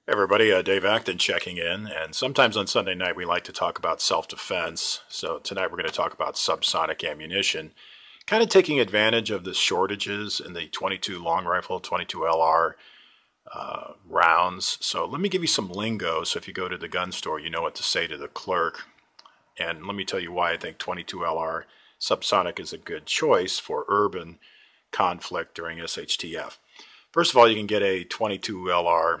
Hey everybody, Dave Acton checking in, and sometimes on Sunday night we like to talk about self-defense. So tonight we're going to talk about subsonic ammunition, kind of taking advantage of the shortages in the 22 long rifle, 22 LR rounds. So let me give you some lingo, so if you go to the gun store, you know what to say to the clerk. And let me tell you why I think 22 LR subsonic is a good choice for urban conflict during SHTF. First of all, you can get a 22 LR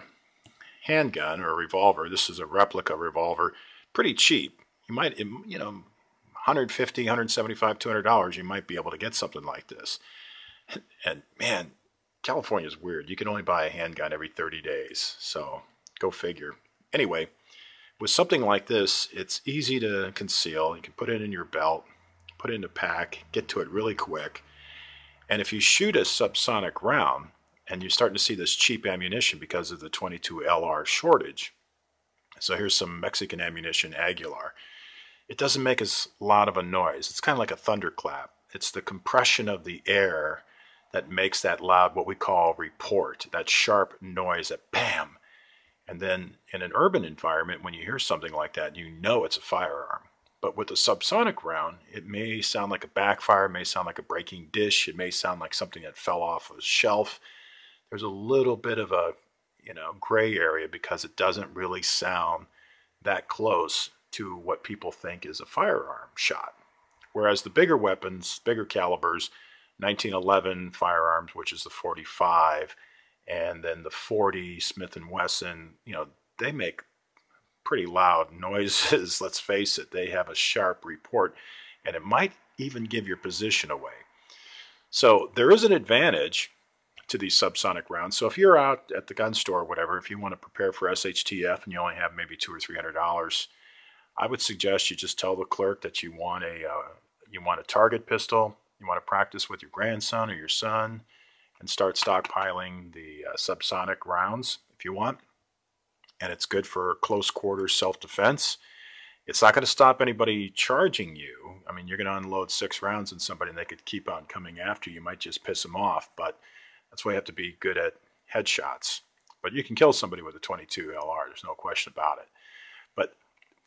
handgun or a revolver. This is a replica revolver, pretty cheap. You might, you know, 150, 175, $200, you might be able to get something like this. And man, California is weird. You can only buy a handgun every 30 days. So go figure. Anyway, with something like this, it's easy to conceal. You can put it in your belt, put it in a pack, get to it really quick. And if you shoot a subsonic round, and you're starting to see this cheap ammunition because of the 22 LR shortage. So here's some Mexican ammunition, Aguilar. It doesn't make as loud of a noise. It's kind of like a thunderclap. It's the compression of the air that makes that loud, what we call report, that sharp noise, that bam. And then in an urban environment, when you hear something like that, you know it's a firearm. But with a subsonic round, it may sound like a backfire, it may sound like a breaking dish, it may sound like something that fell off a shelf. There's a little bit of a, gray area because it doesn't really sound that close to what people think is a firearm shot. Whereas the bigger weapons, bigger calibers, 1911 firearms, which is the 45, and then the 40 Smith & Wesson, they make pretty loud noises. Let's face it, they have a sharp report, and it might even give your position away. So there is an advantage to these subsonic rounds. So if you're out at the gun store or whatever, if you want to prepare for SHTF and you only have maybe $200 or $300, I would suggest you just tell the clerk that you want a target pistol, you want to practice with your grandson or your son, and start stockpiling the subsonic rounds if you want. And it's good for close quarters self-defense. It's not going to stop anybody charging you. I mean, you're going to unload 6 rounds on somebody and they could keep on coming after you. You might just piss them off, but that's why you have to be good at headshots. But you can kill somebody with a 22 LR, there's no question about it. But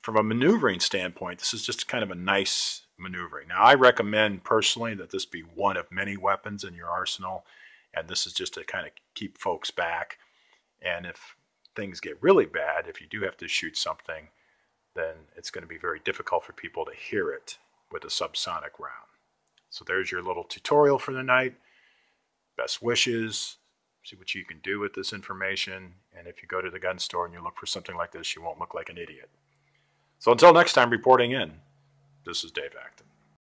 from a maneuvering standpoint, this is just kind of a nice maneuvering. Now, I recommend personally that this be one of many weapons in your arsenal, and this is just to kind of keep folks back. And if things get really bad, if you do have to shoot something, then it's going to be very difficult for people to hear it with a subsonic round. So there's your little tutorial for the night. Best wishes. See what you can do with this information. And if you go to the gun store and you look for something like this, you won't look like an idiot. So until next time, reporting in, this is Dave Acton.